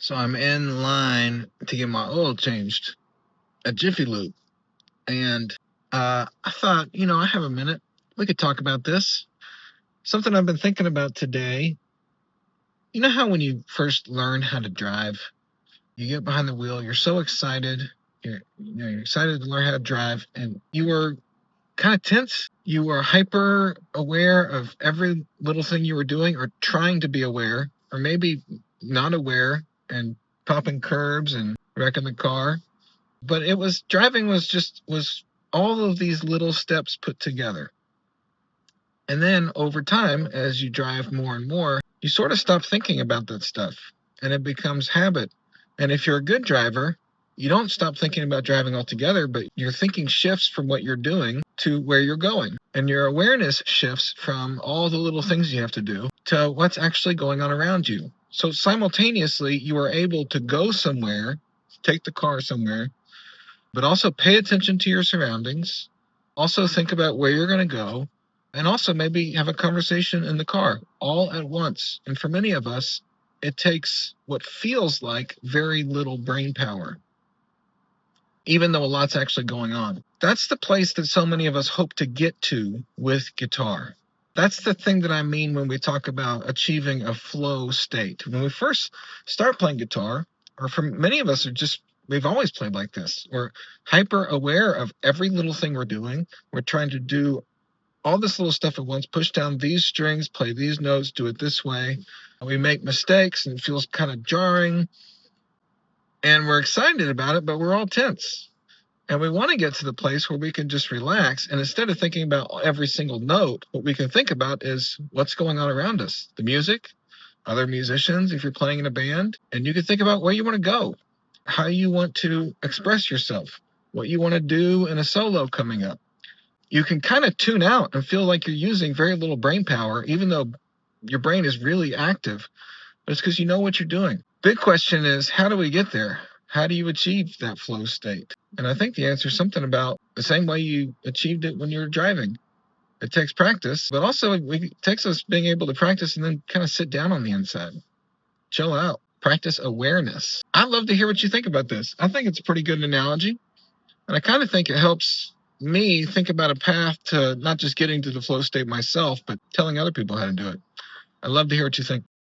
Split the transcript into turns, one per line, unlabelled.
So I'm in line to get my oil changed at Jiffy Lube. And I thought, I have a minute. We could talk about this. Something I've been thinking about today. You know how when you first learn how to drive, you get behind the wheel, you're so excited. You're excited to learn how to drive, and you were kind of tense. You were hyper aware of every little thing you were doing, or trying to be aware, or maybe not aware, and popping curbs and wrecking the car. But driving was all of these little steps put together. And then over time, as you drive more and more, you sort of stop thinking about that stuff and it becomes habit. And if you're a good driver, you don't stop thinking about driving altogether, but your thinking shifts from what you're doing to where you're going. And your awareness shifts from all the little things you have to do to what's actually going on around you. So simultaneously, you are able to go somewhere, take the car somewhere, but also pay attention to your surroundings. Also think about where you're going to go, and also maybe have a conversation in the car all at once. And for many of us, it takes what feels like very little brain power, even though a lot's actually going on. That's the place that so many of us hope to get to with guitar. That's the thing that I mean when we talk about achieving a flow state. When we first start playing guitar, or for many of us, we've always played like this. We're hyper aware of every little thing we're doing. We're trying to do all this little stuff at once, push down these strings, play these notes, do it this way. And we make mistakes and it feels kind of jarring. And we're excited about it, but we're all tense. And we want to get to the place where we can just relax. And instead of thinking about every single note, what we can think about is what's going on around us. The music, other musicians, if you're playing in a band. And you can think about where you want to go, how you want to express yourself, what you want to do in a solo coming up. You can kind of tune out and feel like you're using very little brain power, even though your brain is really active. But it's because you know what you're doing. Big question is, how do we get there? How do you achieve that flow state? And I think the answer is something about the same way you achieved it when you were driving. It takes practice, but also it takes us being able to practice and then kind of sit down on the inside. Chill out. Practice awareness. I'd love to hear what you think about this. I think it's a pretty good analogy. And I kind of think it helps me think about a path to not just getting to the flow state myself, but telling other people how to do it. I'd love to hear what you think.